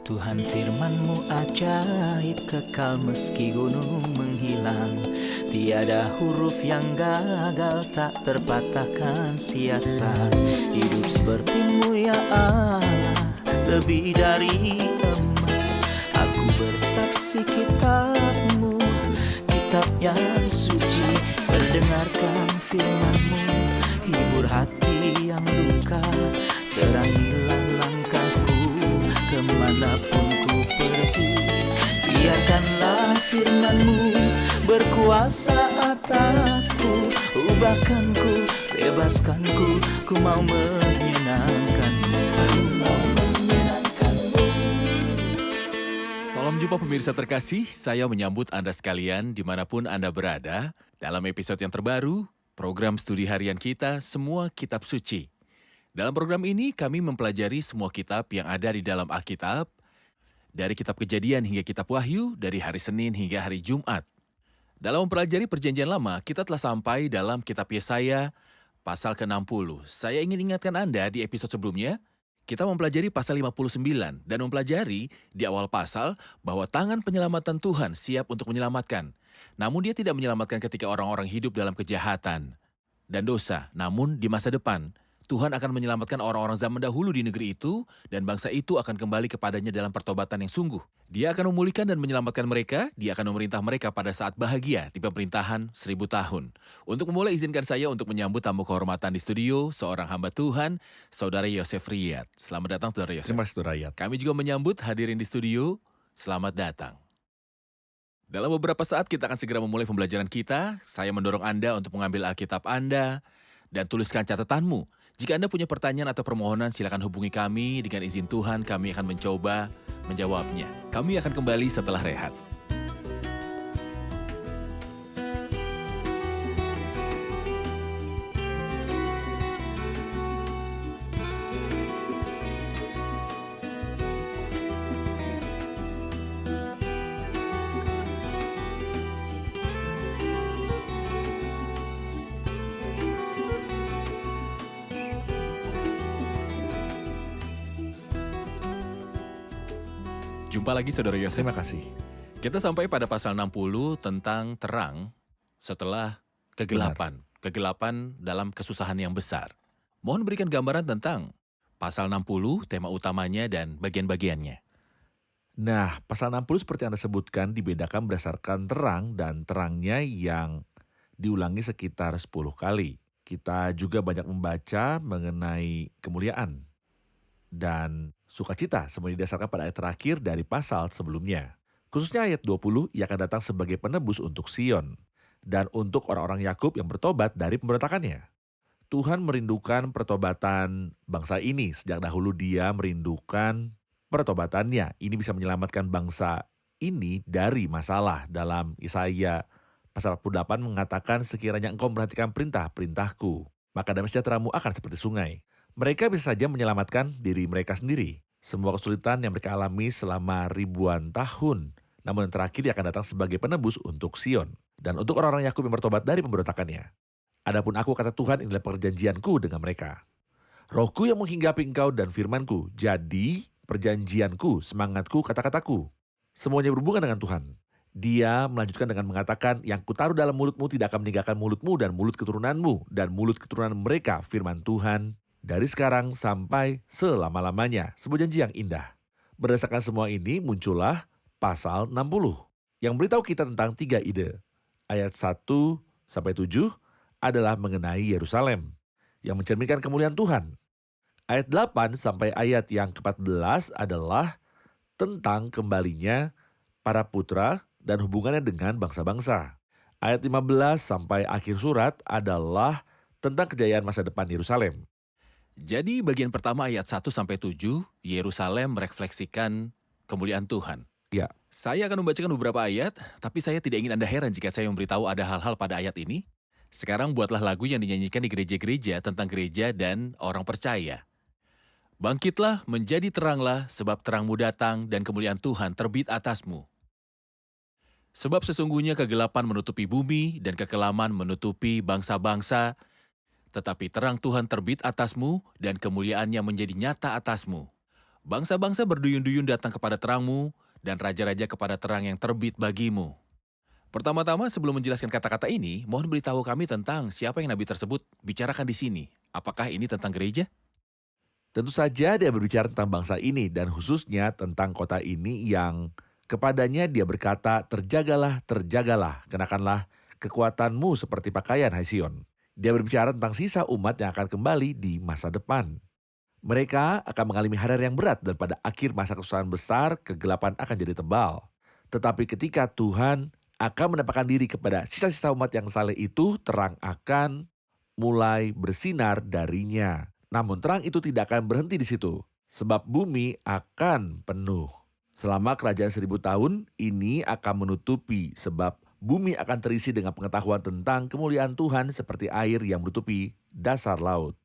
Tuhan firman-Mu ajaib, kekal meski gunung menghilang. Tiada huruf yang gagal, tak terpatahkan siasat. Hidup seperti-Mu ya Allah, lebih dari emas. Aku bersaksi kitab-Mu, kitab yang suci. Mendengarkan firman-Mu, hibur hati yang luka. Terangilah langkahku kemanapun ku pergi. Biarkanlah firman-Mu berkuasa atasku. Ubahkanku, bebaskanku, ku mau menyenangkan-Mu. Aku mau menyenangkan-Mu. Salam jumpa pemirsa terkasih, saya menyambut Anda sekalian dimanapun Anda berada. Dalam episode yang terbaru, program studi harian kita, Semua Kitab Suci. Dalam program ini, kami mempelajari semua kitab yang ada di dalam Alkitab, dari kitab Kejadian hingga kitab Wahyu, dari hari Senin hingga hari Jumat. Dalam mempelajari Perjanjian Lama, kita telah sampai dalam kitab Yesaya, pasal ke-60. Saya ingin ingatkan Anda di episode sebelumnya, kita mempelajari pasal 59 dan mempelajari di awal pasal bahwa tangan penyelamatan Tuhan siap untuk menyelamatkan. Namun dia tidak menyelamatkan ketika orang-orang hidup dalam kejahatan dan dosa, namun di masa depan. Tuhan akan menyelamatkan orang-orang zaman dahulu di negeri itu, dan bangsa itu akan kembali kepadanya dalam pertobatan yang sungguh. Dia akan memulihkan dan menyelamatkan mereka, dia akan memerintah mereka pada saat bahagia di pemerintahan 1000 tahun. Untuk memulai, izinkan saya untuk menyambut tamu kehormatan di studio, seorang hamba Tuhan, Saudara Yosef Riyad. Selamat datang, Saudara Yosef. Terima kasih, Saudara Riyad. Kami juga menyambut hadirin di studio, selamat datang. Dalam beberapa saat kita akan segera memulai pembelajaran kita. Saya mendorong Anda untuk mengambil Alkitab Anda dan tuliskan catatanmu. Jika Anda punya pertanyaan atau permohonan, silakan hubungi kami. Dengan izin Tuhan, kami akan mencoba menjawabnya. Kami akan kembali setelah rehat. Jumpa lagi, Saudara Yosef. Terima kasih. Kita sampai pada pasal 60 tentang terang setelah kegelapan. Kegelapan dalam kesusahan yang besar. Mohon berikan gambaran tentang pasal 60, tema utamanya dan bagian-bagiannya. Nah, pasal 60 seperti Anda sebutkan dibedakan berdasarkan terang dan terangnya yang diulangi sekitar 10 kali. Kita juga banyak membaca mengenai kemuliaan dan sukacita, semua didasarkan pada ayat terakhir dari pasal sebelumnya. Khususnya ayat 20, ia akan datang sebagai penebus untuk Sion dan untuk orang-orang Yakub yang bertobat dari pemberontakannya. Tuhan merindukan pertobatan bangsa ini. Sejak dahulu dia merindukan pertobatannya. Ini bisa menyelamatkan bangsa ini dari masalah. Dalam Yesaya pasal 48 mengatakan, sekiranya engkau memperhatikan perintah-perintahku, maka damai sejahteramu akan seperti sungai. Mereka bisa saja menyelamatkan diri mereka sendiri. Semua kesulitan yang mereka alami selama ribuan tahun. Namun yang terakhir dia akan datang sebagai penebus untuk Sion. Dan untuk orang-orang Yakub yang bertobat dari pemberontakannya. Adapun aku, kata Tuhan, inilah perjanjianku dengan mereka. Rohku yang menghinggapi engkau dan firmanku. Jadi perjanjianku, semangatku, kata-kataku. Semuanya berhubungan dengan Tuhan. Dia melanjutkan dengan mengatakan, yang kutaruh dalam mulutmu tidak akan meninggalkan mulutmu dan mulut keturunanmu dan mulut keturunan mereka, firman Tuhan, dari sekarang sampai selama-lamanya. Sebuah janji yang indah. Berdasarkan semua ini muncullah pasal 60 yang beritahu kita tentang 3 ide. Ayat 1-7 adalah mengenai Yerusalem yang mencerminkan kemuliaan Tuhan. Ayat 8 sampai ayat yang ke-14 adalah tentang kembalinya para putra dan hubungannya dengan bangsa-bangsa. Ayat 15 sampai akhir surat adalah tentang kejayaan masa depan Yerusalem. Jadi bagian pertama ayat 1-7, Yerusalem merefleksikan kemuliaan Tuhan. Ya. Saya akan membacakan beberapa ayat, tapi saya tidak ingin Anda heran jika saya memberitahu ada hal-hal pada ayat ini. Sekarang buatlah lagu yang dinyanyikan di gereja-gereja tentang gereja dan orang percaya. Bangkitlah, menjadi teranglah, sebab terangmu datang dan kemuliaan Tuhan terbit atasmu. Sebab sesungguhnya kegelapan menutupi bumi dan kekelaman menutupi bangsa-bangsa, tetapi terang Tuhan terbit atasmu dan kemuliaannya menjadi nyata atasmu. Bangsa-bangsa berduyun-duyun datang kepada terangmu, dan raja-raja kepada terang yang terbit bagimu. Pertama-tama sebelum menjelaskan kata-kata ini, mohon beritahu kami tentang siapa yang nabi tersebut bicarakan di sini. Apakah ini tentang gereja? Tentu saja dia berbicara tentang bangsa ini dan khususnya tentang kota ini yang kepadanya dia berkata, terjagalah, terjagalah, kenakanlah kekuatanmu seperti pakaian, hai Sion. Dia berbicara tentang sisa umat yang akan kembali di masa depan. Mereka akan mengalami hari yang berat dan pada akhir masa kesusahan besar, kegelapan akan jadi tebal. Tetapi ketika Tuhan akan menampakkan diri kepada sisa-sisa umat yang saleh itu, terang akan mulai bersinar darinya. Namun terang itu tidak akan berhenti di situ, sebab bumi akan penuh. Selama kerajaan 1000 tahun ini akan menutupi, sebab bumi akan terisi dengan pengetahuan tentang kemuliaan Tuhan seperti air yang menutupi dasar laut.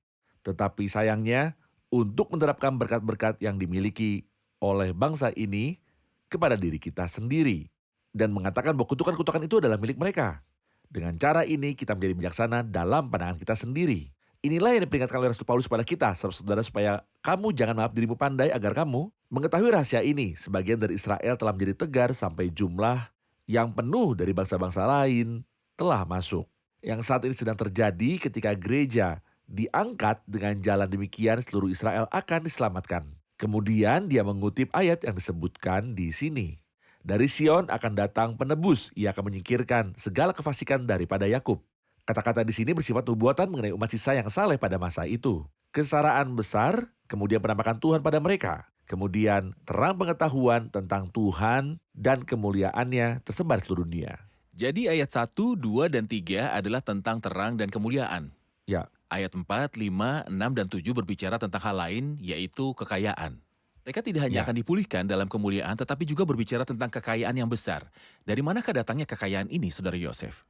Tetapi sayangnya, untuk menerapkan berkat-berkat yang dimiliki oleh bangsa ini kepada diri kita sendiri dan mengatakan bahwa kutukan-kutukan itu adalah milik mereka. Dengan cara ini kita menjadi bijaksana dalam pandangan kita sendiri. Inilah yang diperingatkan oleh Rasul Paulus kepada kita, saudara, supaya kamu jangan menganggap dirimu pandai agar kamu mengetahui rahasia ini. Sebagian dari Israel telah menjadi tegar sampai jumlah yang penuh dari bangsa-bangsa lain telah masuk. Yang saat ini sedang terjadi ketika gereja diangkat dengan jalan demikian, seluruh Israel akan diselamatkan. Kemudian dia mengutip ayat yang disebutkan di sini. Dari Sion akan datang penebus, ia akan menyingkirkan segala kefasikan daripada Yakub. Kata-kata di sini bersifat nubuatan mengenai umat sisa yang saleh pada masa itu. Kesetaraan besar, kemudian penampakan Tuhan pada mereka. Kemudian terang pengetahuan tentang Tuhan dan kemuliaannya tersebar di seluruh dunia. Jadi ayat 1, 2, dan 3 adalah tentang terang dan kemuliaan. Ya, Ayat 4, 5, 6, dan 7 berbicara tentang hal lain, yaitu kekayaan. Mereka tidak hanya Ya. akan dipulihkan dalam kemuliaan, tetapi juga berbicara tentang kekayaan yang besar. Dari manakah datangnya kekayaan ini, Saudara Yosef?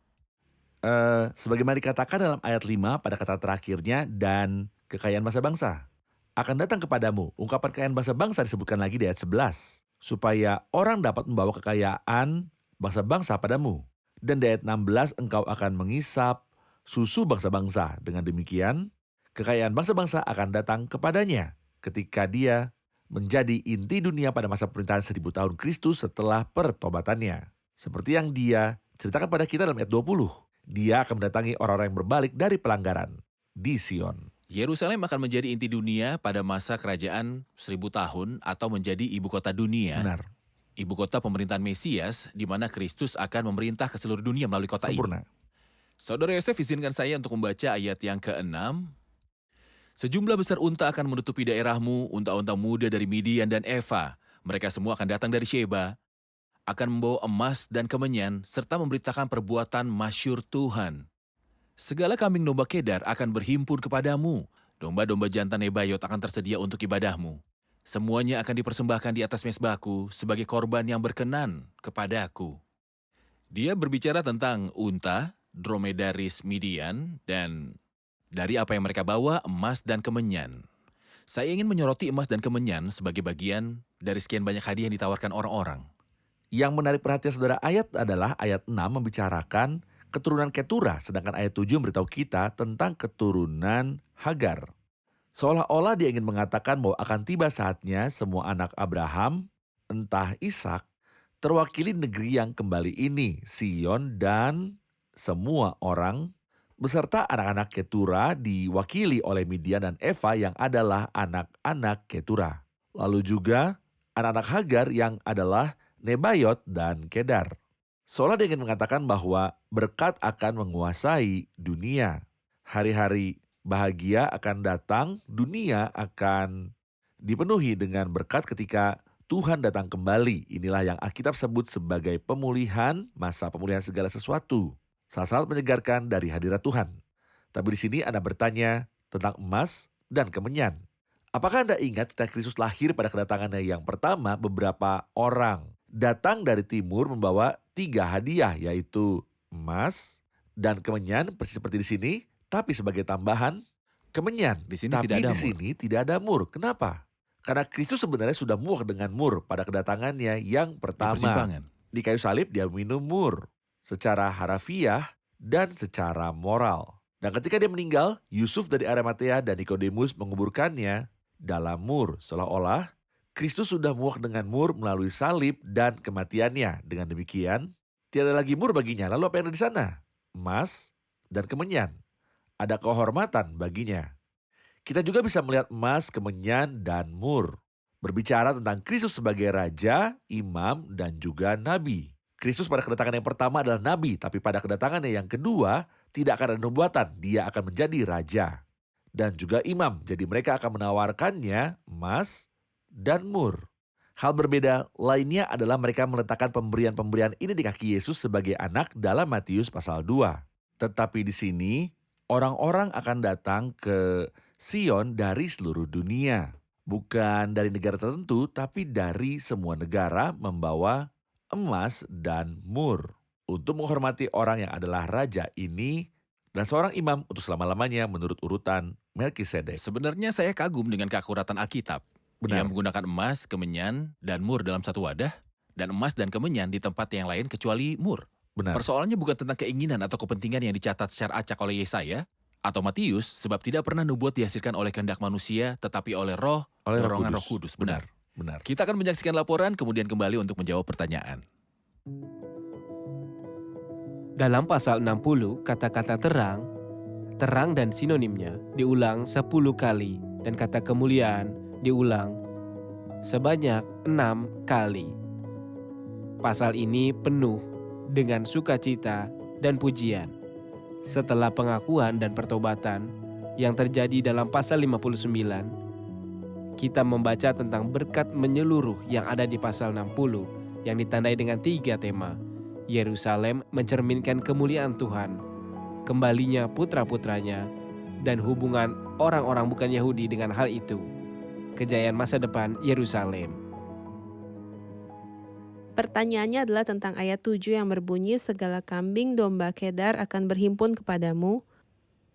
sebagaimana dikatakan dalam ayat 5 pada kata terakhirnya, dan kekayaan bangsa-bangsa akan datang kepadamu. Ungkapan kekayaan bangsa-bangsa disebutkan lagi di ayat 11. Supaya orang dapat membawa kekayaan bangsa-bangsa padamu. Dan di ayat 16, engkau akan mengisap susu bangsa-bangsa. Dengan demikian, kekayaan bangsa-bangsa akan datang kepadanya ketika dia menjadi inti dunia pada masa pemerintahan 1000 tahun Kristus setelah pertobatannya. Seperti yang dia ceritakan pada kita dalam ayat 20. Dia akan mendatangi orang-orang yang berbalik dari pelanggaran di Sion. Yerusalem akan menjadi inti dunia pada masa kerajaan 1000 tahun atau menjadi ibu kota dunia. Benar, Ibu kota pemerintahan Mesias, di mana Kristus akan memerintah ke seluruh dunia melalui kota ini. sempurna. Saudara Yosef, izinkan saya untuk membaca ayat yang ke-6. Sejumlah besar unta akan menutupi daerahmu, unta-unta muda dari Midian dan Eva. Mereka semua akan datang dari Sheba, akan membawa emas dan kemenyan, serta memberitakan perbuatan masyhur Tuhan. Segala kambing domba Kedar akan berhimpun kepadamu. Domba-domba jantan Nebayot akan tersedia untuk ibadahmu. Semuanya akan dipersembahkan di atas mezbahku sebagai korban yang berkenan kepadaku. Dia berbicara tentang unta, dromedaris Midian, dan dari apa yang mereka bawa, emas dan kemenyan. Saya ingin menyoroti emas dan kemenyan sebagai bagian dari sekian banyak hadiah yang ditawarkan orang-orang. Yang menarik perhatian saudara ayat adalah ayat 6 membicarakan keturunan Ketura, sedangkan ayat 7 memberitahu kita tentang keturunan Hagar. Seolah-olah dia ingin mengatakan bahwa akan tiba saatnya semua anak Abraham, entah Ishak, terwakili negeri yang kembali ini, Sion, dan semua orang beserta anak-anak Ketura diwakili oleh Midian dan Eva yang adalah anak-anak Ketura. Lalu juga anak-anak Hagar yang adalah Nebayot dan Kedar. Seolah dia ingin mengatakan bahwa berkat akan menguasai dunia. Hari-hari bahagia akan datang, dunia akan dipenuhi dengan berkat ketika Tuhan datang kembali. Inilah yang Alkitab sebut sebagai pemulihan, masa pemulihan segala sesuatu. Sangat-sangat menyegarkan dari hadirat Tuhan. Tapi di sini Anda bertanya tentang emas dan kemenyan. Apakah Anda ingat ketika Kristus lahir pada kedatangannya yang pertama, beberapa orang datang dari timur membawa 3 hadiah, yaitu emas dan kemenyan, persis seperti di sini, tapi sebagai tambahan kemenyan. Di sini Tapi tidak ada di mur. sini tidak ada mur. Kenapa? Karena Kristus sebenarnya sudah muak dengan mur pada kedatangannya yang Di pertama. persimpangan. Di kayu salib dia minum mur secara harafiah dan secara moral. Dan ketika dia meninggal, Yusuf dari Arimatea dan Nikodemus menguburkannya dalam mur, seolah-olah Kristus sudah muak dengan mur melalui salib dan kematiannya. Dengan demikian, tiada lagi mur baginya. Lalu apa yang ada di sana? Emas dan kemenyan. Ada kehormatan baginya. Kita juga bisa melihat emas, kemenyan, dan mur. Berbicara tentang Kristus sebagai Raja, Imam, dan juga Nabi. Kristus pada kedatangan yang pertama adalah Nabi, tapi pada kedatangannya yang kedua tidak akan ada nubuatan, dia akan menjadi Raja. Dan juga Imam, jadi mereka akan menawarkannya emas dan mur. Hal berbeda lainnya adalah mereka meletakkan pemberian-pemberian ini di kaki Yesus sebagai anak dalam Matius pasal 2. Tetapi di sini, orang-orang akan datang ke Sion dari seluruh dunia. Bukan dari negara tertentu, tapi dari semua negara membawa emas dan mur. Untuk menghormati orang yang adalah raja ini dan seorang imam untuk selama-lamanya menurut urutan Melkisedek. Sebenarnya saya kagum dengan keakuratan Alkitab. Dia Benar. menggunakan emas, kemenyan, dan mur dalam satu wadah, dan emas dan kemenyan di tempat yang lain kecuali mur. Benar. Persoalannya bukan tentang keinginan atau kepentingan yang dicatat secara acak oleh Yesaya atau Matius, sebab tidak pernah nubuat dihasilkan oleh kehendak manusia, tetapi oleh roh, Oleh Roh dorongan Kudus. Roh Kudus. Benar. Benar. Kita akan menyaksikan laporan, kemudian kembali untuk menjawab pertanyaan. Dalam pasal 60, kata-kata terang, terang dan sinonimnya diulang 10 kali dan kata kemuliaan diulang sebanyak 6 kali. Pasal ini penuh dengan sukacita dan pujian. Setelah pengakuan dan pertobatan yang terjadi dalam pasal 59, kita membaca tentang berkat menyeluruh yang ada di pasal 60 yang ditandai dengan 3 tema. Yerusalem mencerminkan kemuliaan Tuhan, kembalinya putra-putranya, dan hubungan orang-orang bukan Yahudi dengan hal itu. Kejayaan masa depan Yerusalem. Pertanyaannya adalah tentang ayat 7 yang berbunyi, segala kambing domba Kedar akan berhimpun kepadamu.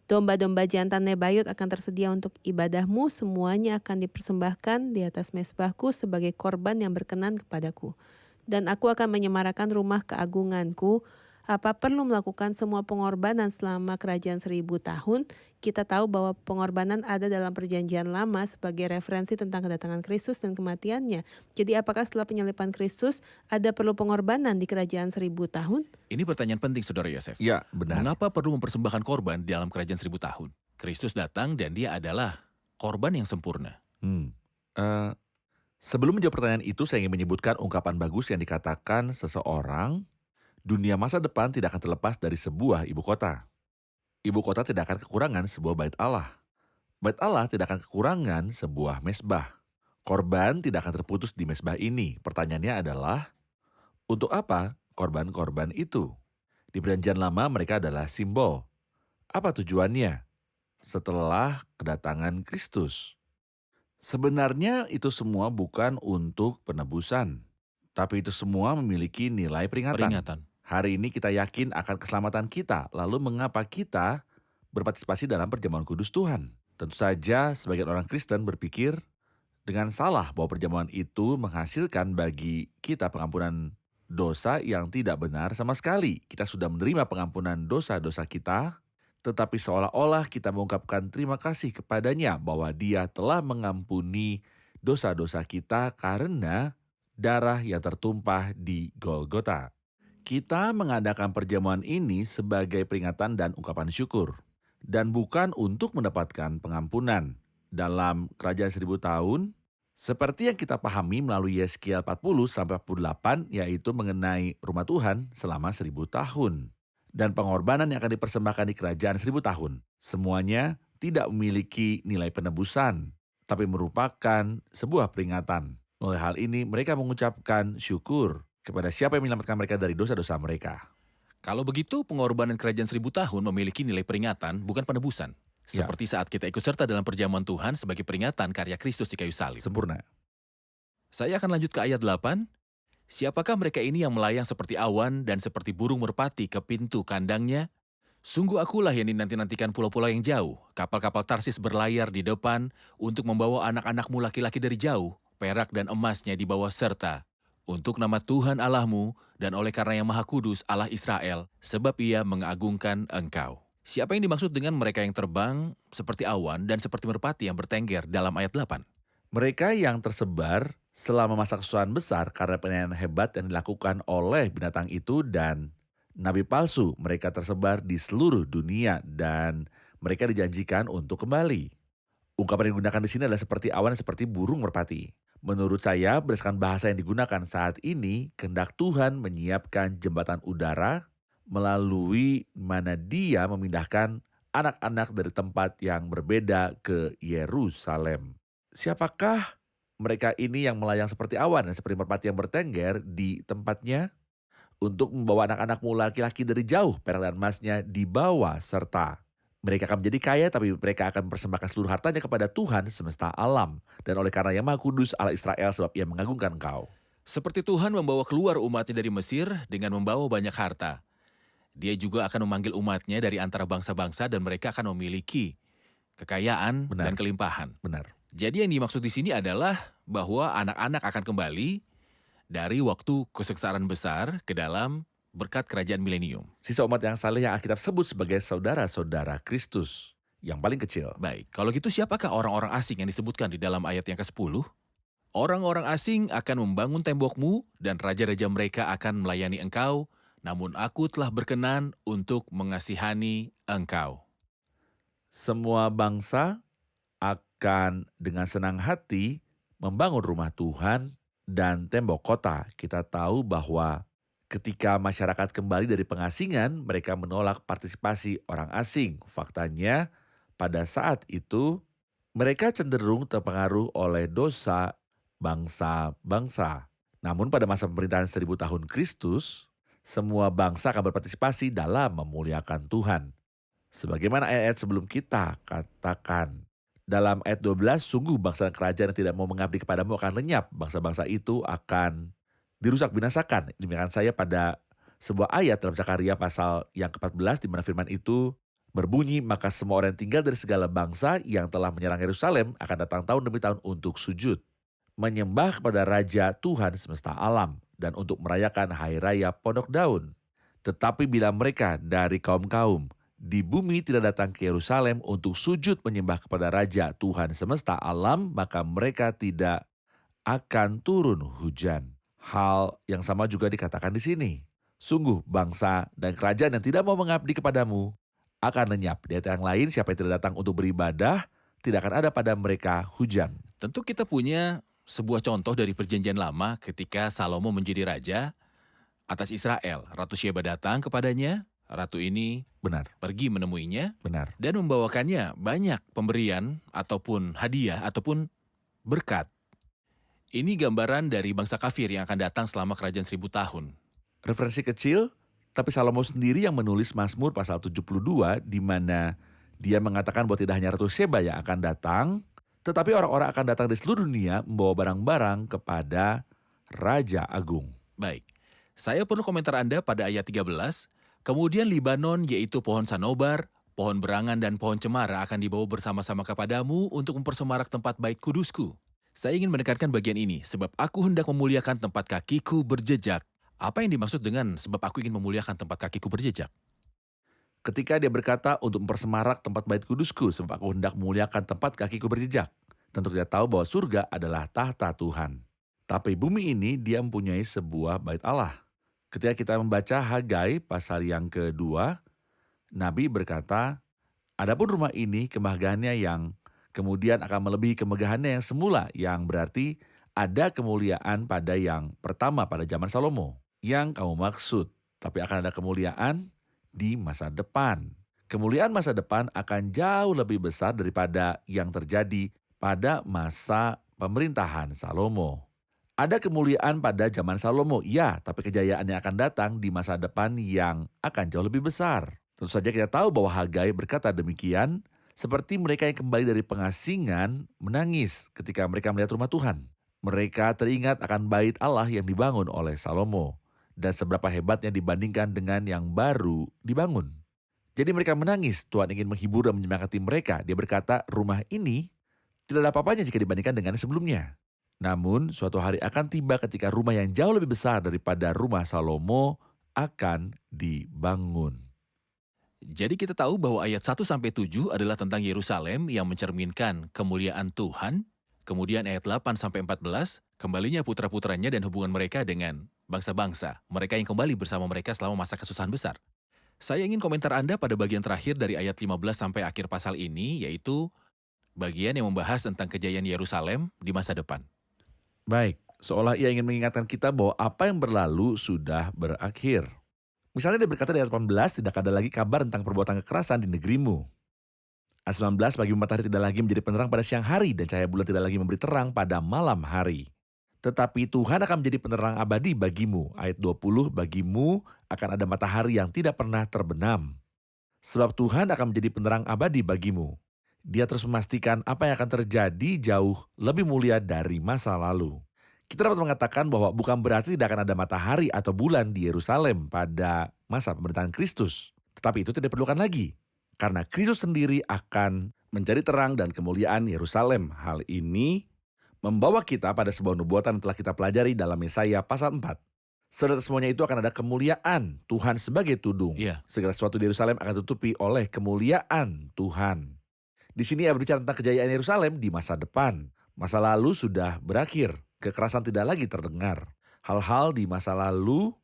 Domba-domba jantan Nebayot akan tersedia untuk ibadahmu, semuanya akan dipersembahkan di atas mezbahku sebagai korban yang berkenan kepadaku. Dan aku akan menyemarakan rumah keagunganku. Apa perlu melakukan semua pengorbanan selama kerajaan 1000 tahun? Kita tahu bahwa pengorbanan ada dalam perjanjian lama sebagai referensi tentang kedatangan Kristus dan kematiannya. Jadi apakah setelah penyalipan Kristus ada perlu pengorbanan di kerajaan 1000 tahun? Ini pertanyaan penting, Saudara Yosef. Ya, benar. Mengapa perlu mempersembahkan korban di dalam kerajaan 1000 tahun? Kristus datang dan dia adalah korban yang sempurna. Sebelum menjawab pertanyaan itu, saya ingin menyebutkan ungkapan bagus yang dikatakan seseorang, dunia masa depan tidak akan terlepas dari sebuah ibu kota. Ibu kota tidak akan kekurangan sebuah bait Allah. Bait Allah tidak akan kekurangan sebuah mezbah. Korban tidak akan terputus di mezbah ini. Pertanyaannya adalah, untuk apa korban-korban itu? Di perjanjian lama mereka adalah simbol. Apa tujuannya? Setelah kedatangan Kristus. Sebenarnya itu semua bukan untuk penebusan, tapi itu semua memiliki nilai peringatan. Hari ini kita yakin akan keselamatan kita, lalu mengapa kita berpartisipasi dalam perjamuan kudus Tuhan? Tentu saja sebagian orang Kristen berpikir dengan salah bahwa perjamuan itu menghasilkan bagi kita pengampunan dosa yang tidak benar sama sekali. Kita sudah menerima pengampunan dosa-dosa kita, tetapi seolah-olah kita mengungkapkan terima kasih kepadanya bahwa dia telah mengampuni dosa-dosa kita karena darah yang tertumpah di Golgota. Kita mengadakan perjamuan ini sebagai peringatan dan ungkapan syukur, dan bukan untuk mendapatkan pengampunan. Dalam kerajaan 1000 tahun, seperti yang kita pahami melalui Yeskiel 40-48, yaitu mengenai rumah Tuhan selama 1000 tahun. Dan pengorbanan yang akan dipersembahkan di kerajaan 1000 tahun. Semuanya tidak memiliki nilai penebusan, tapi merupakan sebuah peringatan. Oleh hal ini, mereka mengucapkan syukur kepada siapa yang menyelamatkan mereka dari dosa-dosa mereka. Kalau begitu, pengorbanan kerajaan 1000 tahun memiliki nilai peringatan, bukan penebusan. Seperti saat kita ikut serta dalam perjamuan Tuhan sebagai peringatan karya Kristus di kayu salib. Sempurna. Saya akan lanjut ke ayat 8. Siapakah mereka ini yang melayang seperti awan dan seperti burung merpati ke pintu kandangnya? Sungguh akulah yang dinanti-nantikan pulau-pulau yang jauh. Kapal-kapal Tarsis berlayar di depan untuk membawa anak-anakmu laki-laki dari jauh. Perak dan emasnya dibawa serta. Untuk nama Tuhan Allahmu dan oleh karena yang Maha Kudus Allah Israel, sebab ia mengagungkan engkau. Siapa yang dimaksud dengan mereka yang terbang seperti awan dan seperti merpati yang bertengger dalam ayat 8? Mereka yang tersebar Selama masa kesusahan besar karena penilaian hebat yang dilakukan oleh binatang itu dan nabi palsu, mereka tersebar di seluruh dunia dan mereka dijanjikan untuk kembali. Ungkapan yang digunakan di sini adalah seperti awan, seperti burung merpati. Menurut saya, berdasarkan bahasa yang digunakan saat ini, kehendak Tuhan menyiapkan jembatan udara melalui mana Dia memindahkan anak-anak dari tempat yang berbeda ke Yerusalem. Siapakah mereka ini yang melayang seperti awan dan seperti merpati yang bertengger di tempatnya? Untuk membawa anak-anakmu laki-laki dari jauh, perak dan emasnya dibawa serta. Mereka akan menjadi kaya, tapi mereka akan mempersembahkan seluruh hartanya kepada Tuhan semesta alam. Dan oleh karena Yang Maha Kudus Allah Israel, sebab Ia mengagungkan engkau. Seperti Tuhan membawa keluar umatnya dari Mesir dengan membawa banyak harta. Dia juga akan memanggil umatnya dari antara bangsa-bangsa dan mereka akan memiliki kekayaan Benar. dan kelimpahan. Benar. Jadi yang dimaksud di sini adalah bahwa anak-anak akan kembali dari waktu kesengsaraan besar ke dalam berkat kerajaan milenium. Sisa umat yang saleh yang Alkitab sebut sebagai saudara-saudara Kristus yang paling kecil. Baik, kalau gitu siapakah orang-orang asing yang disebutkan di dalam ayat yang ke-10? Orang-orang asing akan membangun tembokmu dan raja-raja mereka akan melayani engkau, namun aku telah berkenan untuk mengasihani engkau. Semua bangsa akan dengan senang hati membangun rumah Tuhan dan tembok kota. Kita tahu bahwa ketika masyarakat kembali dari pengasingan, mereka menolak partisipasi orang asing. Faktanya, pada saat itu mereka cenderung terpengaruh oleh dosa bangsa-bangsa. Namun pada masa pemerintahan 1000 tahun Kristus, semua bangsa akan berpartisipasi dalam memuliakan Tuhan. Sebagaimana ayat-ayat sebelum kita katakan. Dalam ayat 12, sungguh bangsa dan kerajaan yang tidak mau mengabdi kepadamu akan lenyap. Bangsa-bangsa itu akan dirusak binasakan. Demikian saya pada sebuah ayat dalam Zakaria pasal yang ke-14 di mana firman itu berbunyi, maka semua orang yang tinggal dari segala bangsa yang telah menyerang Yerusalem akan datang tahun demi tahun untuk sujud, menyembah kepada Raja Tuhan semesta alam dan untuk merayakan hari raya Pondok Daun. Tetapi bila mereka dari kaum-kaum di bumi tidak datang ke Yerusalem untuk sujud menyembah kepada Raja Tuhan semesta alam, maka mereka tidak akan turun hujan. Hal yang sama juga dikatakan di sini. Sungguh bangsa dan kerajaan yang tidak mau mengabdi kepadamu akan lenyap. Di ayat yang lain, siapa yang tidak datang untuk beribadah, tidak akan ada pada mereka hujan. Tentu kita punya sebuah contoh dari perjanjian lama ketika Salomo menjadi raja atas Israel. Ratu Sheba datang kepadanya, ratu ini Benar, pergi menemuinya benar. dan membawakannya banyak pemberian ataupun hadiah ataupun berkat. Ini gambaran dari bangsa kafir yang akan datang selama kerajaan 1000 tahun. Referensi kecil, tapi Salomo sendiri yang menulis Mazmur pasal 72 di mana dia mengatakan bahwa tidak hanya Ratu Sheba yang akan datang, tetapi orang-orang akan datang dari seluruh dunia membawa barang-barang kepada Raja Agung. Baik, saya perlu komentar Anda pada ayat 13. Kemudian Libanon yaitu pohon sanobar, pohon berangan dan pohon cemara akan dibawa bersama-sama kepadamu untuk mempersemarak tempat bait kudusku. Saya ingin menekankan bagian ini, sebab aku hendak memuliakan tempat kakiku berjejak. Apa yang dimaksud dengan sebab aku ingin memuliakan tempat kakiku berjejak? Ketika dia berkata untuk mempersemarak tempat bait kudusku, sebab aku hendak memuliakan tempat kakiku berjejak. Tentu kita tahu bahwa surga adalah tahta Tuhan. Tapi bumi ini dia mempunyai sebuah bait Allah. Ketika kita membaca Hagai pasal yang kedua, Nabi berkata, adapun rumah ini kemegahannya yang kemudian akan melebihi kemegahannya yang semula, yang berarti ada kemuliaan pada yang pertama pada zaman Salomo, yang kamu maksud. Tapi akan ada kemuliaan di masa depan. Kemuliaan masa depan akan jauh lebih besar daripada yang terjadi pada masa pemerintahan Salomo. Ada kemuliaan pada zaman Salomo, ya, tapi kejayaan yang akan datang di masa depan yang akan jauh lebih besar. Tentu saja kita tahu bahwa Hagai berkata demikian, seperti mereka yang kembali dari pengasingan menangis ketika mereka melihat rumah Tuhan. Mereka teringat akan bait Allah yang dibangun oleh Salomo dan seberapa hebatnya dibandingkan dengan yang baru dibangun. Jadi mereka menangis, Tuhan ingin menghibur dan menyemangati mereka. Dia berkata, rumah ini tidak ada apa-apanya jika dibandingkan dengan sebelumnya. Namun suatu hari akan tiba ketika rumah yang jauh lebih besar daripada rumah Salomo akan dibangun. Jadi kita tahu bahwa ayat 1-7 adalah tentang Yerusalem yang mencerminkan kemuliaan Tuhan. Kemudian ayat 8-14, kembalinya putra-putranya dan hubungan mereka dengan bangsa-bangsa, mereka yang kembali bersama mereka selama masa kesusahan besar. Saya ingin komentar Anda pada bagian terakhir dari ayat 15 sampai akhir pasal ini, yaitu bagian yang membahas tentang kejayaan Yerusalem di masa depan. Baik, seolah ia ingin mengingatkan kita bahwa apa yang berlalu sudah berakhir. Misalnya dia berkata di ayat 18, tidak ada lagi kabar tentang perbuatan kekerasan di negerimu. Ayat 19, bagi matahari tidak lagi menjadi penerang pada siang hari dan cahaya bulan tidak lagi memberi terang pada malam hari. Tetapi Tuhan akan menjadi penerang abadi bagimu. Ayat 20, bagimu akan ada matahari yang tidak pernah terbenam. Sebab Tuhan akan menjadi penerang abadi bagimu. Dia terus memastikan apa yang akan terjadi jauh lebih mulia dari masa lalu. Kita dapat mengatakan bahwa bukan berarti tidak akan ada matahari atau bulan di Yerusalem pada masa pemerintahan Kristus. Tetapi itu tidak diperlukan lagi. Karena Kristus sendiri akan menjadi terang dan kemuliaan Yerusalem. Hal ini membawa kita pada sebuah nubuatan yang telah kita pelajari dalam Yesaya pasal 4. Setelah semuanya itu akan ada kemuliaan Tuhan sebagai tudung. Iya. Segala sesuatu di Yerusalem akan ditutupi oleh kemuliaan Tuhan. Di sini ia berbicara tentang kejayaan Yerusalem di masa depan. Masa lalu sudah berakhir. Kekerasan tidak lagi terdengar. Hal-hal di masa lalu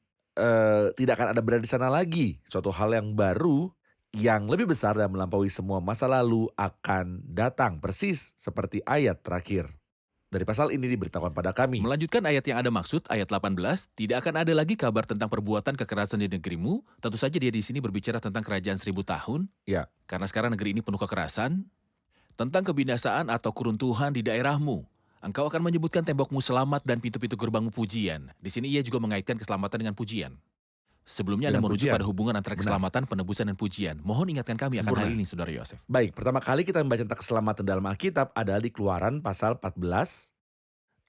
tidak akan ada berada di sana lagi. Suatu hal yang baru, yang lebih besar dan melampaui semua masa lalu akan datang. Persis seperti ayat terakhir. Dari pasal ini diberitahukan pada kami. Melanjutkan ayat yang ada maksud, ayat 18, tidak akan ada lagi kabar tentang perbuatan kekerasan di negerimu. Tentu saja dia di sini berbicara tentang kerajaan 1000 tahun. Ya. Karena sekarang negeri ini penuh kekerasan. Tentang kebinasaan atau keruntuhan di daerahmu. Engkau akan menyebutkan tembokmu selamat dan pintu-pintu gerbangmu pujian. Di sini ia juga mengaitkan keselamatan dengan pujian. Sebelumnya Anda Dengan merujuk pujian. pada hubungan antara Benar. keselamatan, penebusan, dan pujian. Mohon ingatkan kami akan Sempurna. hal ini, Saudara Yosef. Baik, pertama kali kita membaca tentang keselamatan dalam Alkitab adalah di Keluaran pasal 14,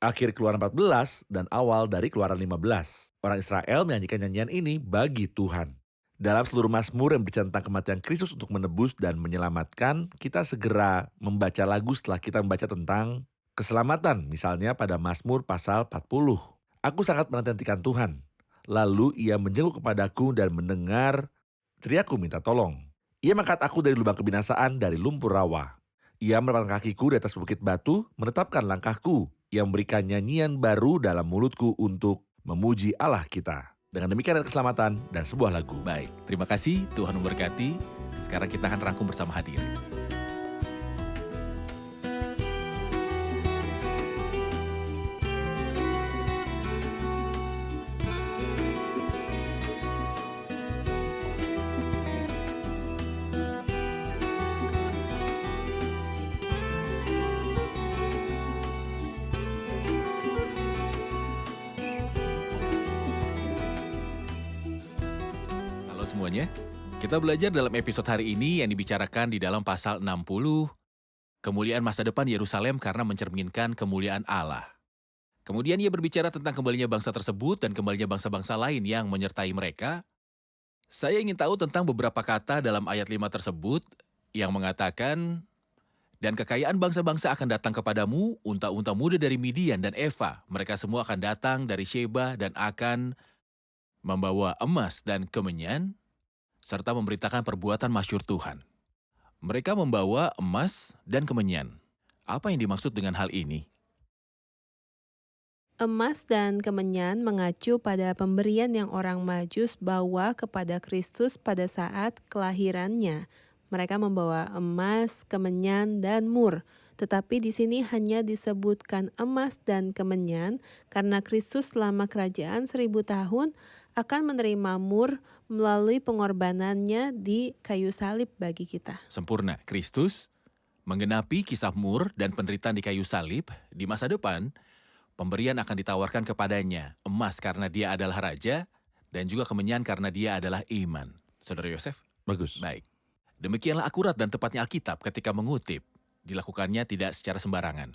akhir Keluaran 14, dan awal dari Keluaran 15. Orang Israel menyanyikan nyanyian ini bagi Tuhan. Dalam seluruh Mazmur yang berbicara tentang kematian Kristus untuk menebus dan menyelamatkan, kita segera membaca lagu setelah kita membaca tentang keselamatan. Misalnya pada Mazmur pasal 40. Aku sangat menantikan Tuhan. Lalu ia menjenguk kepadaku dan mendengar teriakku minta tolong. Ia mengangkat aku dari lubang kebinasaan, dari lumpur rawa. Ia menempatkan kakiku di atas bukit batu, menetapkan langkahku. Ia memberikan nyanyian baru dalam mulutku untuk memuji Allah kita. Dengan demikian ada keselamatan dan sebuah lagu. Baik, terima kasih. Tuhan memberkati. Sekarang kita akan rangkum bersama hadirin. Halo semuanya. Kita belajar dalam episode hari ini yang dibicarakan di dalam pasal 60, kemuliaan masa depan Yerusalem karena mencerminkan kemuliaan Allah. Kemudian ia berbicara tentang kembalinya bangsa tersebut dan kembalinya bangsa-bangsa lain yang menyertai mereka. Saya ingin tahu tentang beberapa kata dalam ayat 5 tersebut yang mengatakan, dan kekayaan bangsa-bangsa akan datang kepadamu, unta-unta muda dari Midian dan Eva. Mereka semua akan datang dari Sheba dan akan membawa emas dan kemenyan, serta memberitakan perbuatan masyhur Tuhan. Mereka membawa emas dan kemenyan. Apa yang dimaksud dengan hal ini? Emas dan kemenyan mengacu pada pemberian yang orang Majus bawa kepada Kristus pada saat kelahirannya. Mereka membawa emas, kemenyan, dan mur. Tetapi di sini hanya disebutkan emas dan kemenyan karena Kristus selama kerajaan 1000 tahun akan menerima mur melalui pengorbanannya di kayu salib bagi kita. Sempurna, Kristus menggenapi kisah mur dan penderitaan di kayu salib. Di masa depan, pemberian akan ditawarkan kepadanya, emas karena dia adalah raja, dan juga kemenyan karena dia adalah iman. Saudara Yosef? Bagus. Baik. Demikianlah akurat dan tepatnya Alkitab ketika mengutip. Dilakukannya tidak secara sembarangan.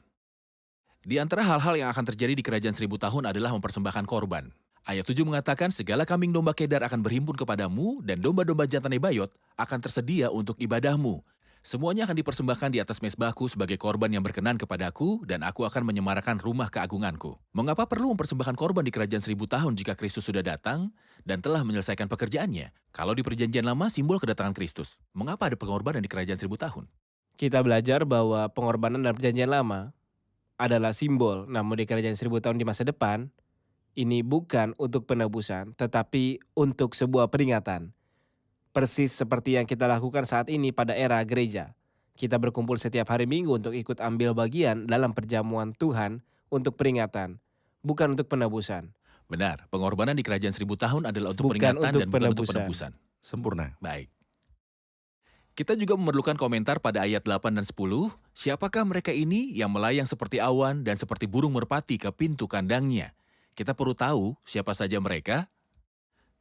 Di antara hal-hal yang akan terjadi di kerajaan 1000 tahun adalah mempersembahkan korban. Ayat 7 mengatakan, segala kambing domba Kedar akan berhimpun kepadamu, dan domba-domba jantan Nebayot akan tersedia untuk ibadahmu. Semuanya akan dipersembahkan di atas mezbahku sebagai korban yang berkenan kepadaku, dan aku akan menyemarakan rumah keagunganku. Mengapa perlu mempersembahkan korban di kerajaan 1000 tahun jika Kristus sudah datang dan telah menyelesaikan pekerjaannya? Kalau di perjanjian lama simbol kedatangan Kristus, mengapa ada pengorbanan di kerajaan 1000 tahun? Kita belajar bahwa pengorbanan dalam perjanjian lama adalah simbol, namun di kerajaan 1000 tahun di masa depan, ini bukan untuk penebusan, tetapi untuk sebuah peringatan. Persis seperti yang kita lakukan saat ini pada era gereja. Kita berkumpul setiap hari Minggu untuk ikut ambil bagian dalam perjamuan Tuhan untuk peringatan, bukan untuk penebusan. Benar, pengorbanan di kerajaan 1000 tahun adalah untuk Bukan peringatan untuk dan bukan untuk penebusan. penebusan. Sempurna. Baik. Kita juga memerlukan komentar pada ayat 8 dan 10. Siapakah mereka ini yang melayang seperti awan dan seperti burung merpati ke pintu kandangnya? Kita perlu tahu siapa saja mereka.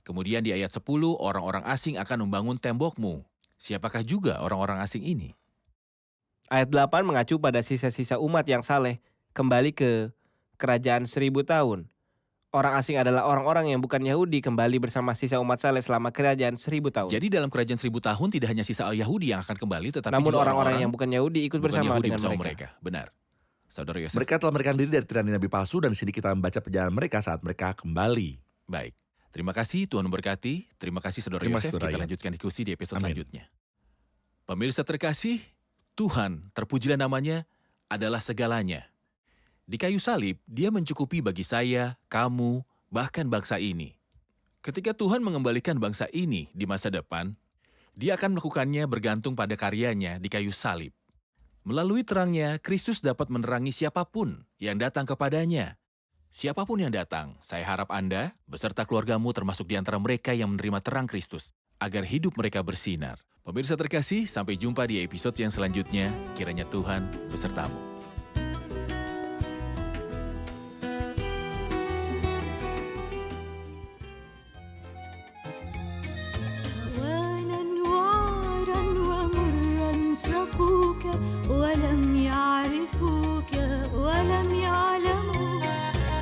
Kemudian di ayat 10, orang-orang asing akan membangun tembokmu. Siapakah juga orang-orang asing ini? Ayat 8 mengacu pada sisa-sisa umat yang saleh kembali ke kerajaan 1000 tahun. Orang asing adalah orang-orang yang bukan Yahudi kembali bersama sisa umat saleh selama kerajaan 1000 tahun. Jadi dalam kerajaan 1000 tahun tidak hanya sisa Yahudi yang akan kembali, tetapi Namun juga orang-orang yang bukan Yahudi ikut bukan bersama Yahudi dengan bersama mereka. mereka. Benar. Saudara Yosef. Mereka telah memberikan diri dari tirani nabi palsu dan di sini kita membaca perjalanan mereka saat mereka kembali. Baik. Terima kasih, Tuhan memberkati. Terima kasih, Saudara Terima Yosef. kasih, Saudara Kita Ian. lanjutkan diskusi di episode Amin. selanjutnya. Pemirsa terkasih, Tuhan, terpujilah namanya, adalah segalanya. Di kayu salib, dia mencukupi bagi saya, kamu, bahkan bangsa ini. Ketika Tuhan mengembalikan bangsa ini di masa depan, dia akan melakukannya bergantung pada karyanya di kayu salib. Melalui terangnya, Kristus dapat menerangi siapapun yang datang kepadanya. Siapapun yang datang, saya harap Anda, beserta keluargamu termasuk di antara mereka yang menerima terang Kristus, agar hidup mereka bersinar. Pemirsa terkasih, sampai jumpa di episode yang selanjutnya. Kiranya Tuhan besertamu. هوانا وعرا ومرا سقوك ولم يعرفوك ولم يعلموا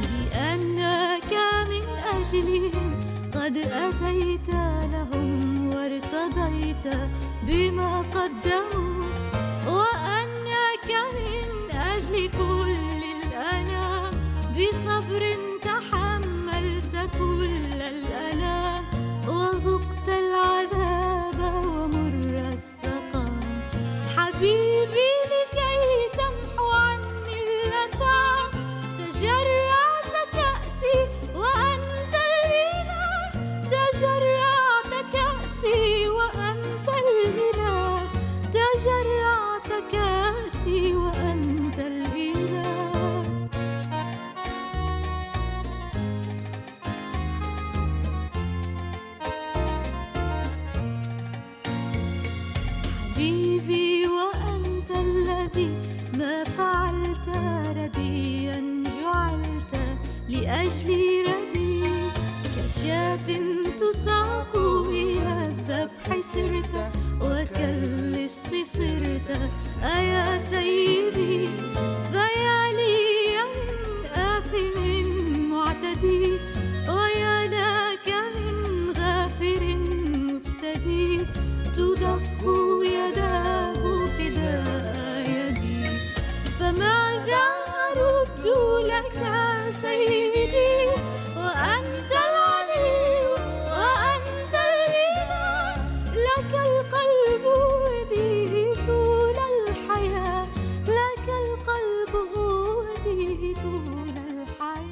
بأنك من أجلهم قد أتيت لهم وارتضيت بما قدموا وأنك من أجل كل الأنام بصبر تحملت كل الألام وذقت العذاب ومر السقام حبيبي لكي تمحو عني اللثام تجرعت كأسي وأنت الإله تجرعت كأسي وأنت الإله تجرعت كأسي وأنت الإله حبيبي وأنت الذي ما فعلت رديا جعلت لأجلي ردي كشاة تساق إلى الذبح سرت وكاللص صرت أيا سيدي فيا لي من آثم معتدي ويا لك من غافر مفتدي تدق يداه فداء يدي فماذا أرد لك سيدي وأنت العلي وأنت الإله لك القلب وبه طول الحياة لك القلب وبه طول الحياة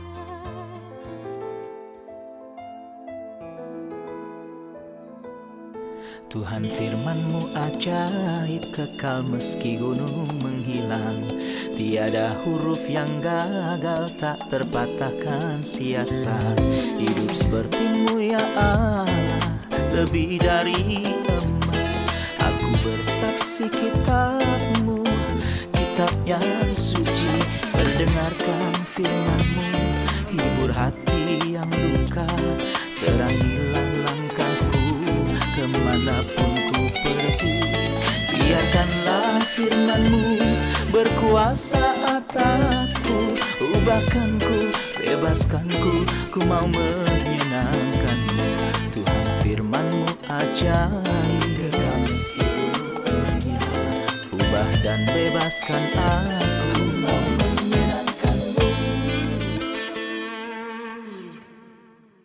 Tuhan firman-Mu ajaib kekal meski gunung menghilang. Tiada huruf yang gagal tak terpatahkan sia-sia. Hidup seperti-Mu ya Allah, lebih dari emas. Aku bersaksi kitab-Mu, kitab yang suci. Terdengarkan firman-Mu, hibur hati yang luka. Terangilah langkahku kemanapun ku pergi. Biarkanlah firman-Mu berkuasa atasku. Ubahkanku, bebaskanku, ku mau menyenangkan-Mu. Tuhan firman-Mu ajaib kekal meski gunung. Ubah dan bebaskan aku.